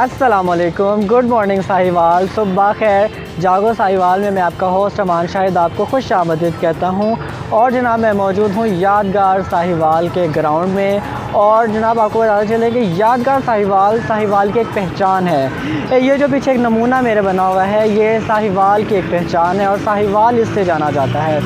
अस्सलामुअलैकुम, good morning Sahiwal, सुबह खैर। जागो साहिवाल में मैं आपका होस्ट अमान शाहिद आपको खुश आमदीद कहता हूँ। और जनाब मैं मौजूद हूँ यादगार साहिवाल के ग्राउंड में। और जनाब आपको बताना चले कि यादगार साहिवाल की एक पहचान है। ये जो पीछे एक नमूना मेरे बना हुआ है, ये साहिवाल की एक पहचान है और साहिवाल इससे जाना जाता है।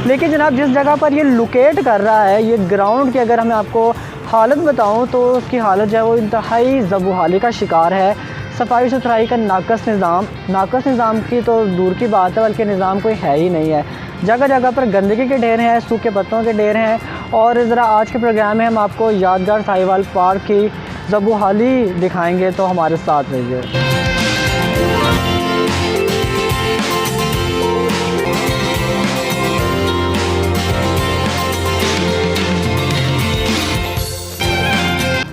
लेकिन जनाब जिस जगह पर ये लोकेट कर रहा है, ये ग्राउंड की अगर मैं आपको हालत बताऊं तो उसकी हालत जो है वो इंतहाई ज़बूहाली का शिकार है। सफाई सुथराई का नाकस निज़ाम की तो दूर की बात है, बल्कि निज़ाम कोई है ही नहीं है। जगह जगह पर गंदगी के ढेर हैं, सूखे पत्तों के ढेर हैं। और ज़रा आज के प्रोग्राम में हम आपको यादगार साहिवाल पार्क की ज़बूहाली दिखाएँगे, तो हमारे साथ रहिए।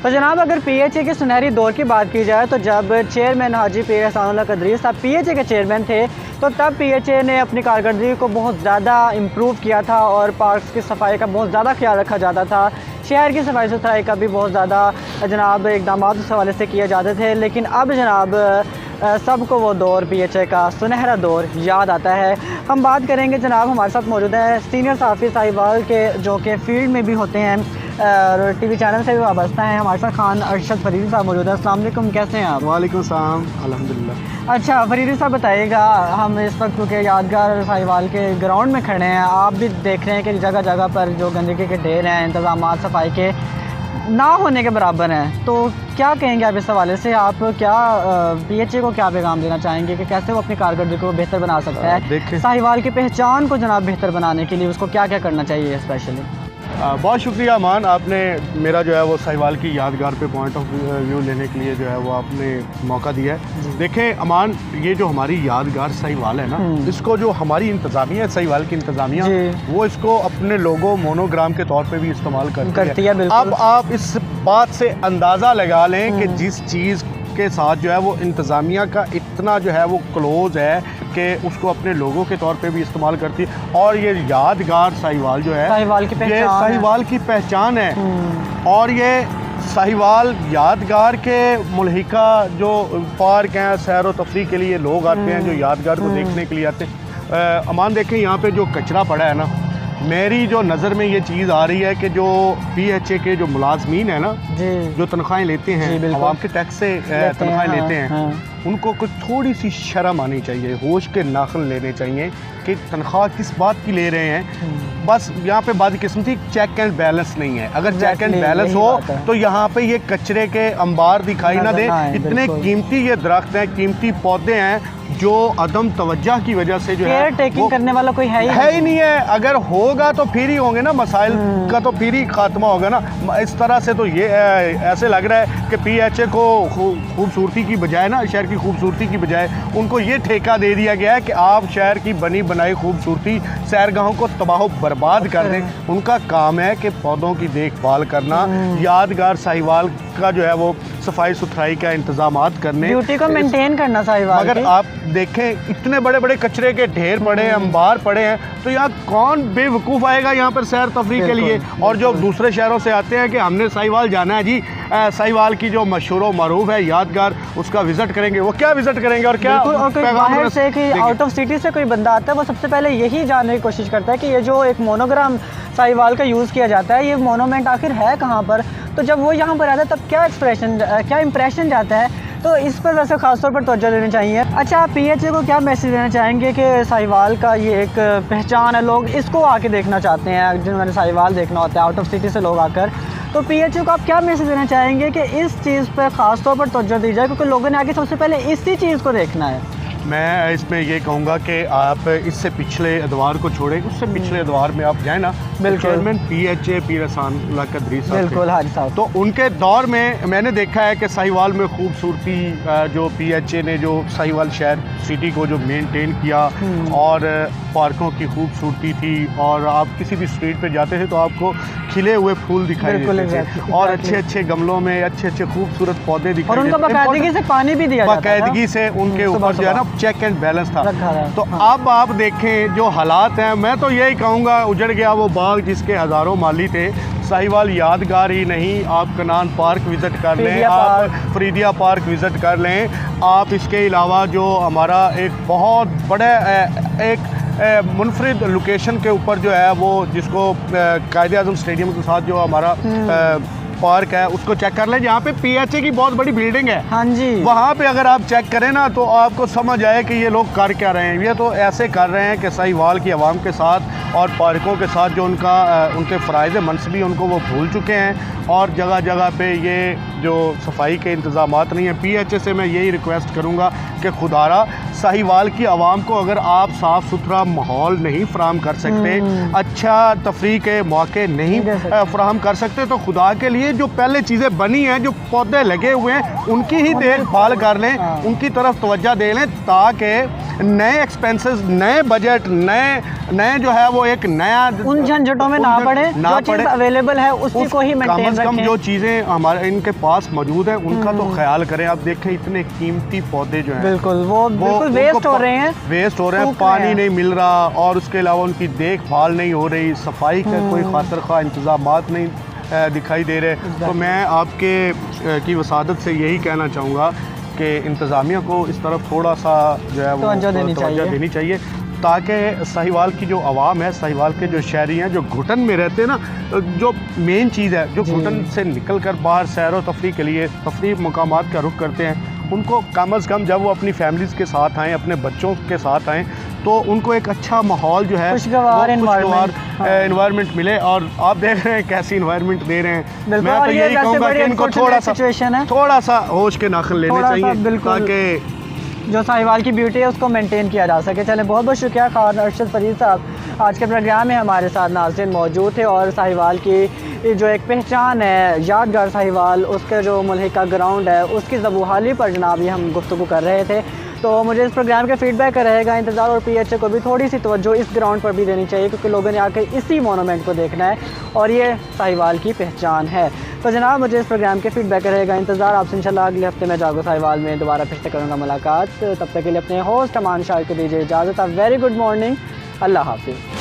तो जनाब अगर PHA के सुनहरी दौर की बात की जाए, तो जब चेयरमैन हाजी पीर एहसानुल्लाह कदरी साहब PHA के चेयरमैन थे, तो तब PHA ने अपनी कारकर्दगी को बहुत ज़्यादा इम्प्रूव किया था और पार्क्स की सफाई का बहुत ज़्यादा ख्याल रखा जाता था। शहर की सफाई सुथराई का भी बहुत ज़्यादा जनाब इकदाम उस हवाले से किए जाते थे। लेकिन अब जनाब सबको वो दौर PHA का सुनहरा दौर याद आता है। हम बात करेंगे, जनाब हमारे साथ मौजूद है सीनियर सहाफ़ी साहिवाल के, जो कि फील्ड में भी होते हैं और TV चैनल से भी वाबस्ता हैं। हमारे साथ खान अरशद फरीदी साहब मौजूद है। अस्सलाम वालेकुम, कैसे हैं आप? वालेकुम सलाम, अल्हम्दुलिल्लाह। अच्छा फरीदी साहब बताइएगा, हम इस वक्त क्योंकि यादगार साहिवाल के ग्राउंड में खड़े हैं, आप भी देख रहे हैं कि जगह जगह पर जो गंदगी के ढेर हैं, इंतजाम सफाई के ना होने के बराबर हैं। तो क्या कहेंगे आप इस हवाले से? आप क्या PHA को क्या पैगाम देना चाहेंगे कि कैसे वो अपनी कारकर्दगी को बेहतर बना सकता है? साहिवाल की पहचान को जनाब बेहतर बनाने के लिए उसको क्या क्या करना चाहिए स्पेशली? बहुत शुक्रिया अमान, आपने मेरा जो है वो साहिवाल की यादगार पे पॉइंट ऑफ व्यू लेने के लिए जो है वो आपने मौका दिया है। देखें अमान, ये जो हमारी यादगार साहिवाल है ना, इसको जो हमारी इंतज़ामिया है, साहिवाल की इंतज़ामिया, वो इसको अपने लोगो मोनोग्राम के तौर पे भी इस्तेमाल करती है। अब आप इस बात से अंदाज़ा लगा लें कि जिस चीज़ के साथ जो है वो इंतज़ामिया का इतना जो है वो क्लोज है कि उसको अपने लोगों के तौर पे भी इस्तेमाल करती है। और ये यादगार साहिवाल जो है, ये साहिवाल की पहचान है। और ये साहिवाल यादगार के मुल्हिका जो पार्क हैं, सैर व तफरीह के लिए लोग आते हैं, जो यादगार को देखने के लिए आते हैं। अमान देखें, यहाँ पे जो कचरा पड़ा है ना, मेरी जो नज़र में ये चीज़ आ रही है कि जो PHA के जो मुलाजमीन है ना, जो तनख्वाहें लेते हैं, आवाम के टैक्स से तनख्वाहें लेते हैं, उनको कुछ थोड़ी सी शर्म आनी चाहिए, होश के नाखुन लेने चाहिए कि तनख्वाह किस बात की ले रहे हैं। बस यहाँ पे बदकिस्मती चेक एंड बैलेंस नहीं है। अगर चेक एंड बैलेंस हो तो यहाँ पे ये कचरे के अंबार दिखाई ना दे। इतने कीमती ये दरख्त हैं, कीमती पौधे हैं, जो अदम तवज्जो की वजह से जो है टेकिंग करने वाला कोई है ही नहीं है। अगर होगा तो फिर ही होंगे ना मसाइल का, तो फिर ही खात्मा होगा ना। इस तरह से तो ये ऐसे लग रहा है कि PHA को खूबसूरती की बजाय ना, शहर की खूबसूरती की बजाय उनको ये ठेका दे दिया गया है कि आप शहर की बनी बनाई खूबसूरती सैरगाहों को तबाह बर्बाद कर दें। उनका काम है कि पौधों की देखभाल करना, यादगार साहिवाल का जो है वो सफाई सुथराई का इंतजामात करने, ड्यूटी को मेंटेन करना साहिवाल। मगर आप देखें, इतने बड़े बड़े कचरे के ढेर पड़े हैं, अंबार पड़े हैं, तो यहाँ कौन बेवकूफ़ आएगा यहाँ पर सैर तफरीह के लिए? और जो दूसरे शहरों से आते हैं कि हमने साहिवाल जाना है जी, साहिवाल की जो मशहूर व मरूफ है यादगार, उसका विज़िट करेंगे। वो क्या विज़िट करेंगे और क्या? और कोई बाहर से, कि आउट ऑफ सिटी से कोई बंदा आता है, वो सबसे पहले यही जानने की कोशिश करता है कि ये जो एक मोनोग्राम साहिवाल का यूज़ किया जाता है, ये मोनूमेंट आखिर है कहाँ पर। तो जब वो यहाँ पर आता है तब क्या इंप्रेशन जाता है, तो इस पर वैसे ख़ासतौर पर तवज्जो देनी चाहिए। अच्छा, आप PHA को क्या मैसेज देना चाहेंगे कि साहिवाल का ये एक पहचान है, लोग इसको आके देखना चाहते हैं, जिन्होंने साहिवाल देखना होता है आउट ऑफ सिटी से लोग आकर, तो PHA को आप क्या मैसेज देना चाहेंगे कि इस चीज़ पर ख़ास तौर पर तवज्जो दी जाए, क्योंकि लोगों ने आगे सबसे पहले इसी चीज़ को देखना है? मैं इसमें ये कहूँगा कि आप इससे पिछले अदवार को छोड़ें, उससे पिछले अदवार में आप जाएँ ना, चेयरमैन PHA पीर एहसानुल्लाह कदरी साहब, बिल्कुल हाजी साहब, तो उनके दौर में मैंने देखा है कि साहिवाल में खूबसूरती जो PHA ने जो साहिवाल शहर सिटी को जो मेंटेन किया, और पार्कों की खूबसूरती थी, और आप किसी भी स्ट्रीट पे जाते थे तो आपको खिले हुए फूल दिखाई देते थे, और अच्छे अच्छे गमलों में अच्छे अच्छे खूबसूरत पौधे दिखाई देते, और उनको बाकायदगी से पानी भी दिया जाता था, बाकायदगी से उनके ऊपर जो है ना चेक एंड बैलेंस था। तो अब आप देखें जो हालात हैं, मैं तो यही कहूँगा, उजड़ गया वो बाग जिसके हज़ारों माली थे, साहिवाल यादगार ही नहीं, आप कनान पार्क विज़िट कर लें, आप फरीदिया पार्क विज़िट कर लें। आप इसके अलावा जो हमारा एक बहुत बड़ा एक मुनफरिद लोकेशन के ऊपर जो है वो, जिसको कायद-ए-आज़म स्टेडियम के साथ जो हमारा पार्क है उसको चेक कर लें, जहाँ पे PHA की बहुत बड़ी बिल्डिंग है। हाँ जी, वहाँ पे अगर आप चेक करें ना तो आपको समझ आए कि ये लोग कर क्या रहे हैं। ये तो ऐसे कर रहे हैं कि साहिवाल की आवाम के साथ और पार्कों के साथ जो उनके फ़राइज़ मनसबी उनको वो भूल चुके हैं, और जगह जगह पे ये जो सफाई के इंतज़ामात नहीं है। PHA से मैं यही रिक्वेस्ट करूँगा कि खुदारा साहिवाल की आवाम को अगर आप साफ़ सुथरा माहौल नहीं फ़राहम कर सकते, अच्छा तफरीह के मौके नहीं फ़राहम कर सकते, तो खुदा के लिए जो पहले चीज़ें बनी हैं, जो पौधे लगे हुए हैं, उनकी ही देखभाल कर लें, उनकी तरफ तवज्जो दे लें, ताकि नए एक्सपेंसेस, नए बजट, नए जो है वो एक नया उन झंझटों में ना पड़े, जो चीज़ अवेलेबल है उसी को ही मेंटेन रखें। कम जो चीज़ें हमारे इनके पास मौजूद हैं उनका तो ख्याल करें। आप देखें इतने कीमती पौधे जो हैं बिल्कुल वो बिल्कुल वेस्ट हो रहे हैं, पानी नहीं मिल रहा, और उसके अलावा उनकी देखभाल नहीं हो रही, सफाई का कोई खातिर खा इंतज़ामात नहीं दिखाई दे रहे। तो मैं आपके की वसादत से यही कहना चाहूँगा कि इंतज़ामिया को इस तरफ थोड़ा सा जो है वो तवज्जो देनी चाहिए, ताकि साहिवाल की जो आवाम है, साहिवाल के जो शहरी हैं, जो घुटन में रहते हैं ना, जो मेन चीज़ है, जो घुटन से निकल कर बाहर सैर व तफरीह के लिए तफरीह मकामात का रुख करते हैं, उनको कम अज़ कम जब वो अपनी फैमिलीज़ के साथ आएँ, अपने बच्चों के साथ आएँ, तो उनको एक अच्छा माहौल जो है खुशगवार इन्वायरमेंट मिले। और आप देख रहे हैं कैसी इन्वायरमेंट दे रहे हैं। मैं तो यही कहूँगा कि इनको थोड़ा सा होश के नाखन लेने चाहिए, ताकि जो साहिवाल की ब्यूटी है उसको मेंटेन किया जा सके। चलें, बहुत बहुत शुक्रिया खान अरशद फरीद साहब, आज के प्रोग्राम में हमारे साथ नाज़रीन मौजूद थे, और साहिवाल की जो एक पहचान है, यादगार साहिवाल, उसके जो मुल्हिका ग्राउंड है उसकी ज़बूहाली पर जनाब ये हम गुफ्तगू कर रहे थे। तो मुझे इस प्रोग्राम के फीडबैक का रहेगा इंतज़ार, और PHA को भी थोड़ी सी तवज्जो इस ग्राउंड पर भी देनी चाहिए, क्योंकि लोगों ने आकर इसी मोनूमेंट को देखना है और ये साहिवाल की पहचान है। तो जनाब मुझे इस प्रोग्राम के फीडबैक का रहेगा इंतज़ार। आपसे इंशाल्लाह अगले हफ्ते में जागो साहिवाल में दोबारा फिर से करूँगा मुलाकात। तब तक के लिए अपने होस्ट अमान शाह को दीजिए इजाज़त। वेरी गुड मॉर्निंग, अल्लाह हाफिज़।